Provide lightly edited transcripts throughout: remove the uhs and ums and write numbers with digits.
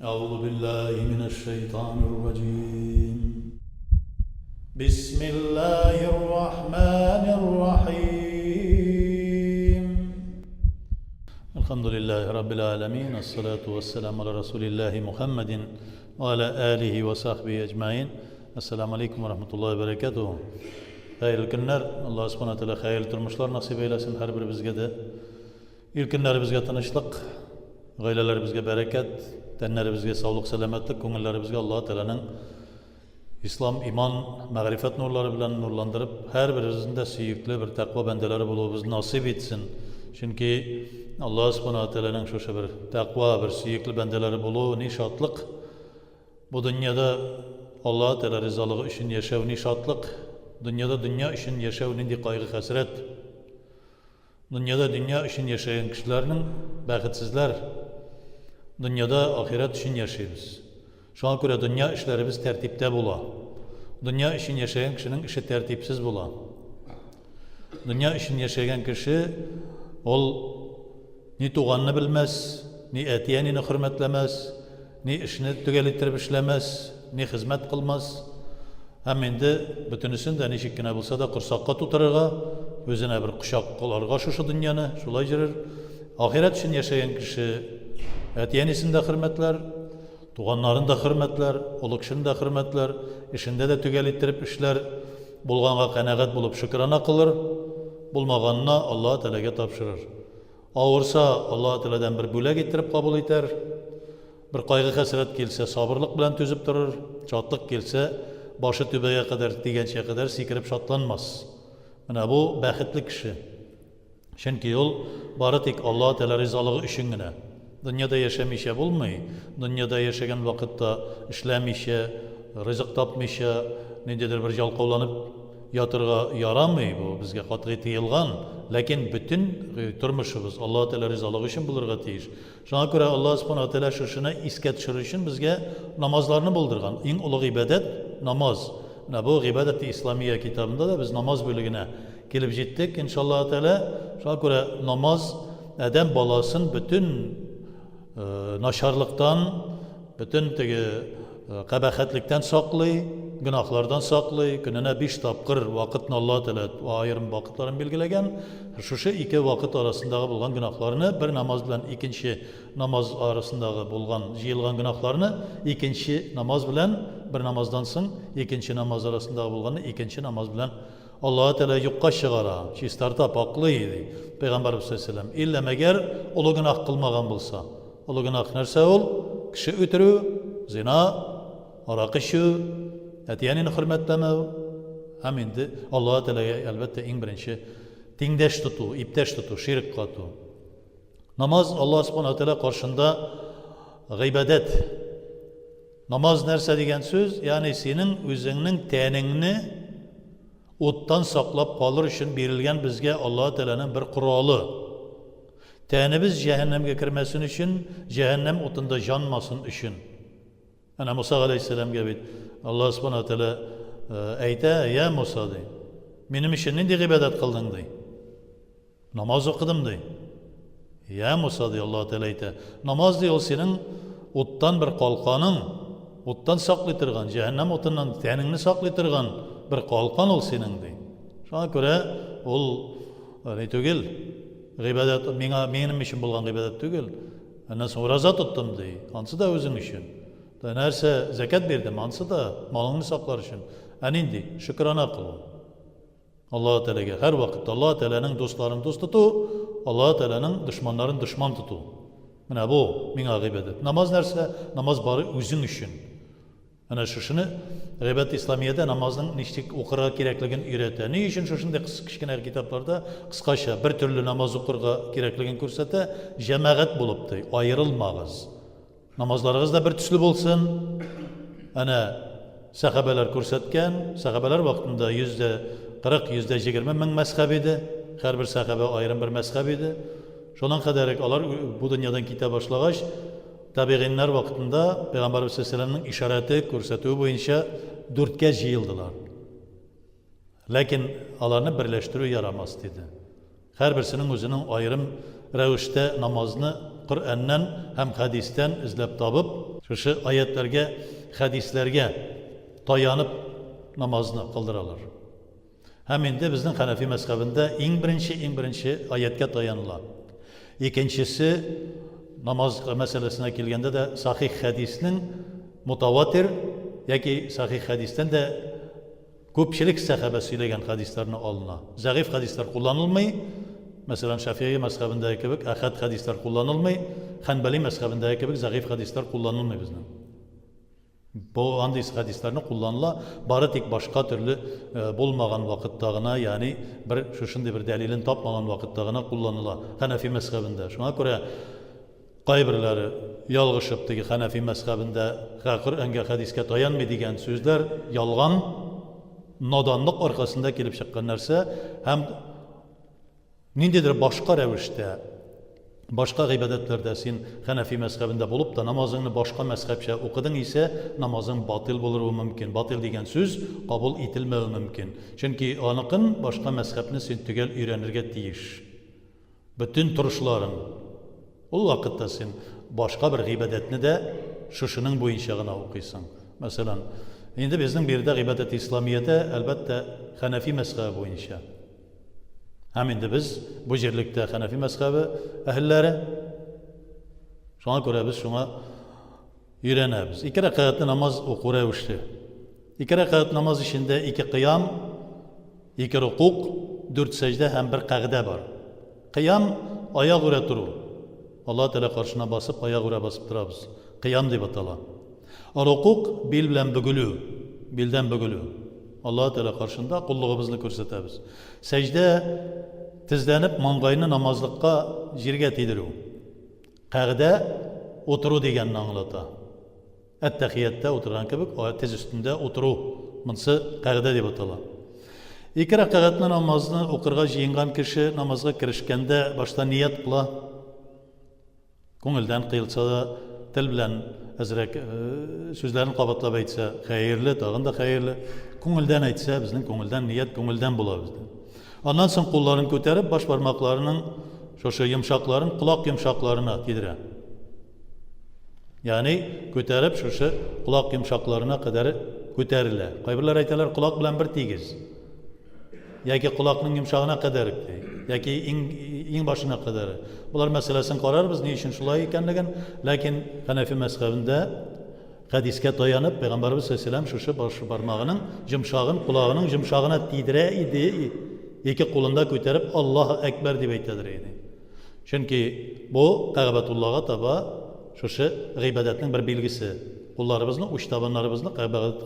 أعوذ بالله من الشيطان الرجيم. بسم الله الرحمن الرحيم. الحمد لله رب العالمين، الصلاة والسلام على رسول الله محمد وعلى آله وصحبه أجمعين. السلام عليكم ورحمة الله وبركاته. Hayırlı günler. Allah subhanahu wa ta'ala hayırlı turmuşlar nasip eylesin her birimizge de. İlk günlerimizge tanıştık. Gaylelerimizge bereket, tenlerimizge sağlık, selametlik, köngüllerimizge Allah Teala'nın İslam, iman, mağrifet nurları bilen nurlandırıp her birimizin de süyüklü bir takva bendeleri bulubuz nasip etsin. Çünkü Allah subhanahu wa ta'ala'nın şu bir takva, bir süyüklü bendeleri buluğu nişatlık. Bu dünyada Allah Teala rızalığı için yaşav nişatlık. Dünyada dünya için yaşav nindi kaygı hasret. Dünyada dünya için yaşayan kişilerin bəxtsizler. Dünyada ahiret için yaşayırız. Şu an göre dünya işlerimiz tertipte bula. Dünya için yaşayan kişinin işi tertipsiz bula. Dünya için yaşayan kişi ol ni tuğanını bilmez, ni etiyenini hürmetlemez, ni işini tügelittirip işlemez, ni hizmet kılmaz. Hem indi bütünüsün de neşikkine bulsa da kursakka tutarıga, özüne bir kuşak kolarga şu dünyanı, şulay jirir. Ahiret için yaşayan kişi etiyenisini de hürmetler, tuğanlarını da hürmetler, olukşunu da hürmetler, işinde de tügelittirip işler, bulğanğa qanagat bulup şükrana kılır, bulmağanına Allah-u Teala'ya tapşırır. Ağırsa Allah-u Teala'dan bir bülek getirip kabul eder, bir kaygı hasret gelse sabırlık bilen tüzüp durur, çatlık gelse başı tübeye kadar, digençeye kadar sikirip şatlanmaz. Yani bu bəxtli kişi. Çünkü yol bari tek Allah-u Teala rızalığı için gine. Dünyada yaşamışa bulmayı, dünyada yaşayan vakitte işlemişe, rızık tapmışa, nedir bir jalqavlanıp yatırga yaramay bu bizge qatgı tiyilgan. Lakin bütün turmuşumuz Allah Teala rızalığı için bulurga tiyiş. Şuna göre Allah subhanahu teala şuşuna isket düşürür için bizge namazlarını buldurgan. En ulu ibadet namaz. Bu ibadet-i İslamiye kitabında da biz namaz bölümüne gelip gittik. İnşallah Teala şuna göre namaz Adem balasın bütün naşarlıktan, bütün qabahatlikten saklay, günahlardan saklay, gününe 5 tapqır vakitini Allah Teala ayırım vakitlerini bilgilegen, şu iki vakit arasındağı bulgan günahlarını bir namaz bilen ikinci namaz arasındağı bulgan, jiyilgan günahlarını ikinci namaz bilen bir namazdan soň ikinci namaz arasındağı bulganı ikinci namaz bilen Allah Teala yukka şıgara, çistarta paklıydı. Peygamberimiz sallallahu aleyhi ve sellem illa meger ulu günah kılmagan bulsa. Ulu günah nerse ol? Kişi ötürü, zina, arak işi, etiyenini hürmetleme. Hem indi Allah Teala'ya elbette en birinci tengdeş tutu, ipteş tutu, şirk katu. Namaz Allah subhanahu teala karşında gıybedet. Namaz nerse degen söz, yani senin özünün tenini ottan saklap kalır için verilgen bizge Allah Teala'nın bir kuralı. Tenimiz cehennemge kirmesin için, cehennem otunda yanmasın için. Yani Musa aleyhisselam gibi Allah subhanahu teala eyte ya Musa dey. Benim için ne ibadet kıldın dey. Namaz okudum dey. Ya Musa dey Allah Teala eyte. Namaz dey o senin ottan bir kalkanın, ottan saklaytırgan, cehennem otundan tenini saklaytırgan bir kalkan ol senin dey. Şuna göre ol ne tügül, ibadet benim için bulgan ibadet tügül. Ondan sonra raza tuttum dey. Ansı da özün için. Nerse zekat verdim, ansı da malını saklar için. Indi şükrana kıl. Allah Teala'ya her vakit Allah Teala'nın dostlarını dost tutu, Allah Teala'nın düşmanlarını düşman tutu. Mana bu mina ibadet. Namaz nerse namaz bari özün için. Ana şuşunu ibadet İslamiyede namazın niştik okura gerekligini öğretir. Ne için şuşunda kichkina kitaplarda kıskaça bir türlü namaz okurga gerekligini ko'rsatsa, cemaat bo'lib dey, ayrılmağız. Namazlarınız da bir tüslü olsun. Ana sahabeler ko'rsatgan, sahabeler vaktinde %40, %20 min mezhep idi. Her bir sahabe ayrım bir mezhep idi. Şondan kadar alar bu dünyadan kita başlagaç, tabiinler vaktinde Peygamberimiz sallallahu aleyhi ve sellem'nin işareti ko'rsatuvi boyunca 4'ge jiyildilar. Lakin alarını birleştiriyor yaramaz dedi. Her birisinin özünün ayrım rəvişdə namazını Qur'ondan ham hadisdan izlab topib, shu oyatlarga, hadislarga tayanib namozni qildiralar. Ham endi bizning Hanafi mazhabida eng birinchi oyatga tayaniladi. Ikkinchisi namoz masalasına kelganda da sahih hadisning mutawatir yoki sahih hadisdan da ko'pchilik sahaba söylegan hadislarni olinadi. Zayıf hadislar kullanılmay, mesela Şafii mazhabındagi kibik ahad hadislar kullanılmay, Hanbali mazhabındagi kibik zayıf hadislar kullanılmay bizning. Bu andis hadislarni kullanıla, bari tek başka türlü bulmagan vakittagina, yani bir şunday bir dalilin tapmagan vakittagina kullanıla Hanafi mazhabında. Şuna göre qaybirlari yolg'ishibdagi Hanafi mazhabında Qur'onga hadisga tayanmaydigan so'zlar yolg'on, nodonlik orqasida kelib chiqqan narsa ham nindidir boshqa ravishda boshqa ibodatlarda sen Hanafi mazhabında bo'lib da namozingni boshqa mazhabcha o'qiding esa namozing batil bo'lishi mumkin. Batil degan so'z qabul etilmayi mumkin. Chunki aniqin boshqa mazhabni sen tugal o'rganirga tegish. Bütün turushlaring ol vaqtda sen boshqa bir ibodatni de shushining bo'yinchagina o'qiysan. Masalan, endi bizning bu yerda ibodat islomiyati albatta Hanafi mazhabi bo'yicha. Ham endi biz bu yerlikda Hanafi mazhabi ahllari shuna ko'ra biz shunga o'rganamiz. 2 raqatli namoz o'qiravishdi. 2 raqat namoz ishida 2 qiyam, 2 rukuq, 4 sajda ham bir qoida bor. Qiyam oyoq ura turuv. Allah Teala karşına basıp ayağa ura basıp durabız. Qiyam deb ataladi. Rukuq bel bilan bugülü, beldan bugülü. Allah Teala karşında qullug'imizni ko'rsatamiz. Sajda tizlanib mang'ayni namozlikqa yerga tegdiruv. Qoida o'tiruv deganni anglatadi. At-tahiyatda o'tirgan kibik tiz ustida o'tiruv. Bunisi qoida deb ataladi. 2 raqatli namozni o'qirga yig'ingan kishi namozga kirishganda boshda niyat qiladi. Ko'ngildan qilsa da til bilan azrak so'zlarni qabatlab aytsa xayrli, tag'inda xayrli. Ko'ngildan aytsa bizning ko'ngildan niyat ko'ngildan bo'ladi bizda. Ondan so'ng qo'llarini ko'tarib bosh barmoqlarining shosha yumshoqlarini quloq yumshoqlarini tediradi. Ya'ni ko'tarib shosha quloq yumshoqlarına qadar ko'tariladi. Qaybirlar aytalar quloq bilan bir tegiz. Yoki quloqning yumshog'ina qadar, yoki eng boshina qadar. Bular masalasini qararmiz, ne uchun shulay ekanligin, lekin Hanafi mazhabida hadisga tayanib Payg'ambarimiz sollallohu alayhi vasallam shusha bosh barmog'ining yumshog'ini quloqining yumshog'ina tiydirar edi. Iki qo'linda ko'tarib Allohu akbar deb aytadir edi. Chunki bu Ka'batullahga taba shusha ibodatning bir belgisi. Qo'llarimizni, uch tabanlarimizni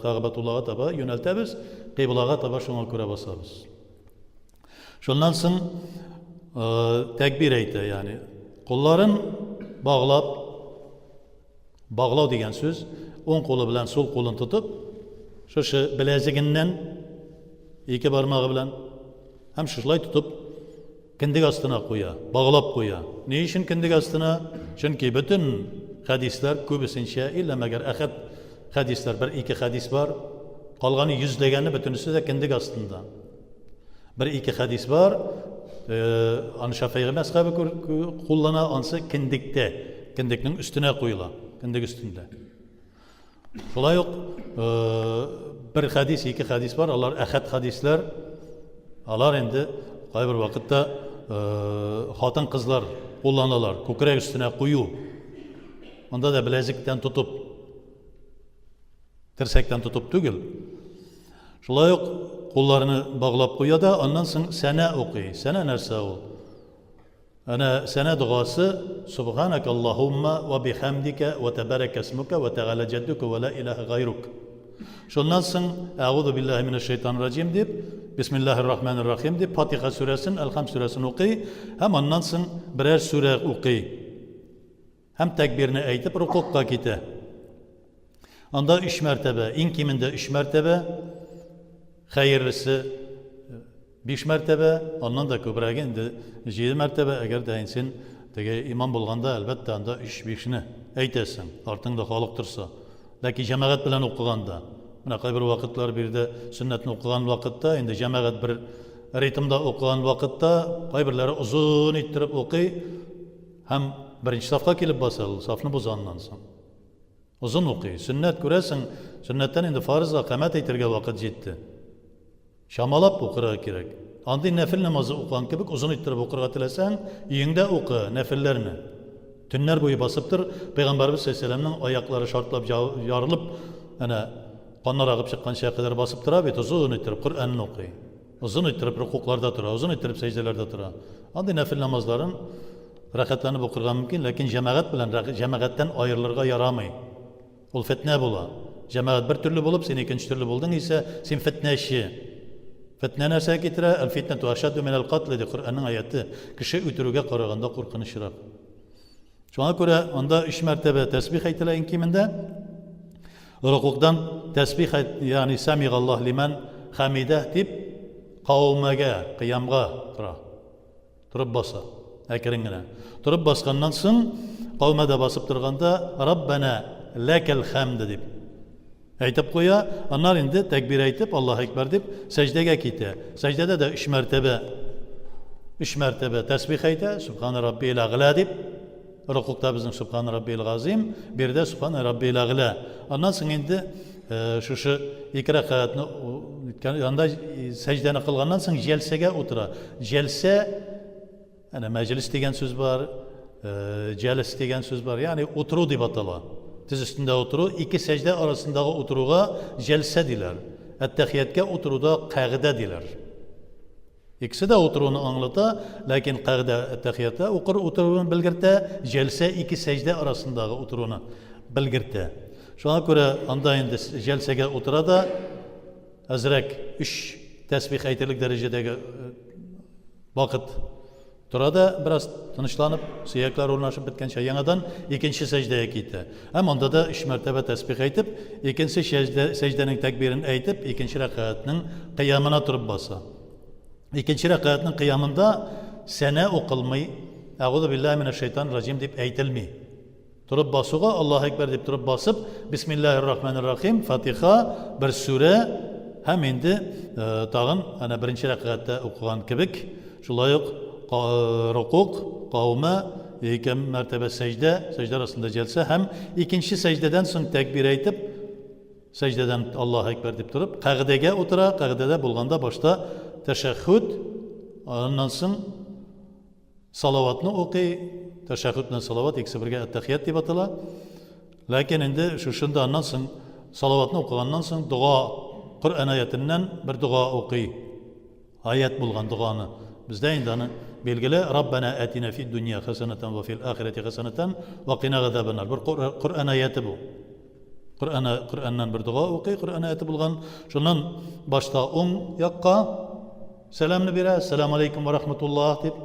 Ka'batullahga taba yo'naltamiz, qiblaga taba shunga ko'ra bosamiz. Shundan so'ng takbir ayta, ya'ni qo'llarin bog'lab degan so'z, o'ng qo'li bilan so'l qo'lini tutib, shusha bilazigidan 2 barmog'i bilan ham shulay tutib kindik ostına qo'ya, bog'lab qo'ya. Ne uchun kindik ostına? Chunki bütün hadislar ko'pincha illa magar ahad hadislar 1-2 hadis var. Qolgani yuzlagani butunisi de kindik ostida. 1-2 hadis var. Ani Şafii mazhabi qo'llana ansa kindikda, kindikning ustuna qo'yiladi, kindik ustunda. Şolay yo'q, bir hadis, 2 hadis var. Ular ahad hadislar. Alar endi qay bir vaqtda xotin qizlar qo'llanalar, ko'krak ustuna qo'yu. Onda da bilezikdan tutib, tirsakdan tutib tugil. Şolay yo'q, qo'llarini bog'lab qo'yadi, ondan so'ng sana o'qiy. Sana narsa u? Ana sana duosi Subhanakallahumma va bihamdika va tabaraka ismuka va ta'ala jadduka va la ilaha g'ayruk. Shundan so'ng a'udhu billahi minashshaytonirrojim deb Bismillahirrahmanirrahim deb Fatiha surasini, Al-Hamd surasini o'qiy, ham ondan so'ng birer sura o'qiy. Ham takbirni aytib rukuqqa ketadi. Onda 3 martaba, eng kimida 3 martaba, xayrlisi 5 martaba, ondan da ko'proq endi 7 martaba agar dayinsin, dega imom bo'lganda albatta unda 3-5 ni aytasan, ortingda xoliq tursa. Lekin jamoat bilan o'qiganda, mana qay bir vaqtlar bir yerda sunnatni o'qigan vaqtda, endi jamoat bir ritmda o'qigan vaqtda qay birlari uzun ettirib o'qiy, ham birinchi safga kelib bosadi, safni buzgandan so'ng. Uzun o'qiy. Sunnat ko'rasan, sunnatdan endi farzga qamat aytirga vaqt yetdi. Shamalab o'qirga kerak. Andi nafil namozi o'qigan kebik uzun ittirib o'qirga tilasang, uyingda o'qi nafillarni. Tunlar bo'yi bosib tur, payg'ambarimiz sollallohu alayhi vasallamning oyoqlari shortlab yorilib, ana qonlar og'ib chiqqan shaqalar bosib turib, uzun ittirib Qur'onni o'qiy. Uzun ittirib rukuqlarda turadi, uzun ittirib sajdalarda turadi. Andi nafil namozlarin raqatlanib o'qirgan mumkin, lekin jamoat bilan jamoatdan ayrilirga yaramaydi. Ul fitna bo'la. Jamoat bir turli bo'lib, sen ikkinchi turli bo'lding esa, sen fitnachi. Fitna narsa keltira, al fitnatu ashaddu min al qatl dedi Qur'onning oyati. Kishi o'tiruga qaraganda qo'rqinchliroq. Shunga ko'ra, unda 3 martaba tasbih aytilayın kiminde? Rukuqdan tasbih ya'ni sami'alloh liman hamidah deb qavmaga, qiyamga turib bosa. Akringina. Turib bosgandan so'ng qavmada bosib turganda Rabbana lakal hamd deb aytib qo'ya, onlar endi takbir aytib Allohu akbar deb sajdaga ketdi. Sajdada da 3 martaba tasbih ayta, subhana robbiyal a'la deb. Rukuqda bizning subhana robbiyal azim, bir de subhana robbiyal a'la. Ondan so'ng endi shu 2 raqatni yanda sajdani qilgandan so'ng jalsaga o'tira. Jalsa ana majlis degan so'z bor, jalis degan so'z bor, ya'ni o'tiruv deb ataladi. Tiz üstünde oturuğu, 2 secde arasındaki oturuğa celse diler. Ettehiyatga oturuda qag'ida diler. İkisi de oturuğunu anlata, lakin qag'ida ettehiyatta oturuğunu bilgirte, celse 2 secde arasındaki oturuğunu bilgirte. Şuna göre anda indi celsege oturada azrak 3 tesbih aytırlık derecedeki vakit turada biraz tinchlanib, suyaklar o'rnashib bitgancha yangadan ikkinchi sajdaga ketdi. Ham onda da 3 martaba tasbih aytib, ikkinchi sajdaning takbirini aytib, ikkinchi raqatning qiyamına turib bossa. İkinci raqatning qiyamında sana o'qilmay, A'udhu billahi mineşşeytanirracim deb aytilmay. Turib bosuga Allohu akbar deb turib bosib, Bismillahirrohmanirrohim, Fatiha bir sura ham endi tag'in ana birinchi raqatda o'qigan kibik, shulayq rukuq, qavma, 2 martaba sajda arasında jalsa ham ikinci secdeden so'ng takbir aytib, secdeden Allohu akbar deb turib, qag'idaga o'tira, qag'idada bo'lganda boshda tashahhud, ondan so'ng salavatni o'qiy, tashahhud bilan salavat ikisi birga attahiyat deb ataladi. Lekin endi shunda ondan so'ng salavatni o'qigandan so'ng duo, Qur'on oyatidan bir duo o'qiy. Oyat bo'lgan duoni bizda endi belgili Rabbana atina fid dunya hasanatan va fil oxirati hasanatan va qina azabannar. Bir Qur'on oyati bu. Qur'ondan bir duo o'qiy, Qur'on oyati bo'lgan. Shundan boshda o'ng yoqqa salamni beradi, assalomu alaykum va rahmatulloh deb.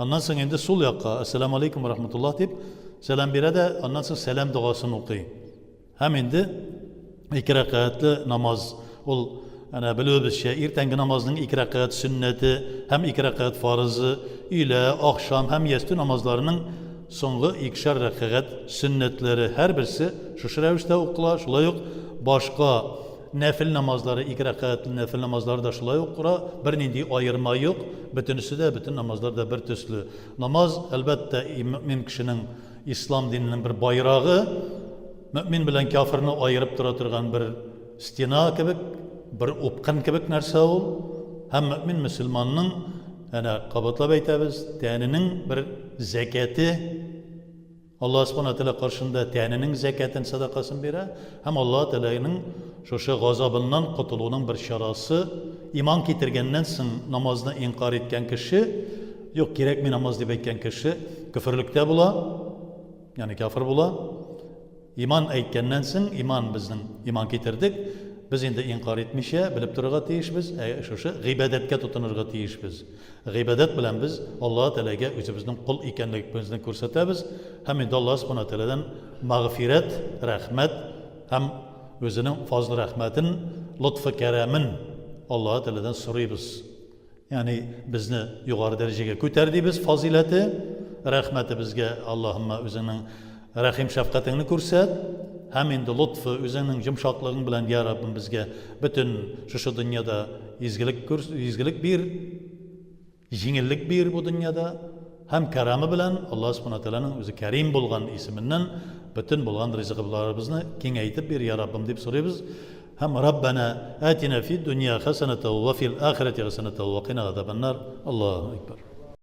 Ondan so'ng endi sol yoqqa assalomu alaykum va rahmatulloh deb salam beradi, ondan so'ng salam duosini o'qiy. Ham endi 2 raqatli namoz ol ana bilibizcha ertangi namozning 2 raqat sunnati, ham 2 raqat farzi, ila oqshom ham yatsi namozlarining so'nggi 2 raqat sunnatlari har birisi shu ravishda o'qiladi. Shulay boshqa nafil namozlari, 2 raqatli nafil namozlari da shulay o'qira, bir nindi ayirma yo'q. Bütünsü de bütün namazlarda bir töslü. Namaz elbette mümin kişinin İslam dininin bir bayrağı, mümin bilen kafirini ayırıp turgan bir istina kebek, bir opqan kebek narsa ol. Hem mümin Müslümanның ana qabatlab aytamiz, taninin bir zakati, Allah subhanahu wa ta'ala qarşında taninin zakatın sadaqasını bera, hem Allah Teala'nın şu gazabından qutuluğunun bir şarası, iman getirgenden so'ng namozni inkar etgan kishi, yo'q kerak men namoz deb aytgan kishi kufrlikda bo'la, ya'ni kafir bo'la. Iman aytgandan so'ng iman bizning iman getirdik, biz endi inkar etmişe bilib turga tiyishmiz, shu g'ibodatga tutunirga tiyishmiz. G'ibodat bilan biz Alloh Taolaga o'zimizning qul ekanligimizni ko'rsatamiz. Ham endi Alloh subhanahu wa ta'aladan mag'firat, rahmat, ham o'zining fazl rahmatin, lutfi karamin Alloh Taoladan so'raymiz. Ya'ni bizni yuqori darajaga ko'tardi, biz fazilati, rahmati bizga Allohumma o'zining rahim shafqatingni ko'rsat. Hem endi lütfu o'zining yumshoqliging bilan ya Rabbim bizga bütün şu dunyoda izgilik bir, yengillik bir bu dunyoda. hem keremi bilen Allah subhanahu teala'nın özü kerim bulgan isminden bütün bulgan rızıklarımızı kengaytip bir ya Rabbim deyip soruyoruz. Hem Rabbena atina fid dünya hasenete ve fil ahireti hasenete ve qina azabennar. Allahu Ekber.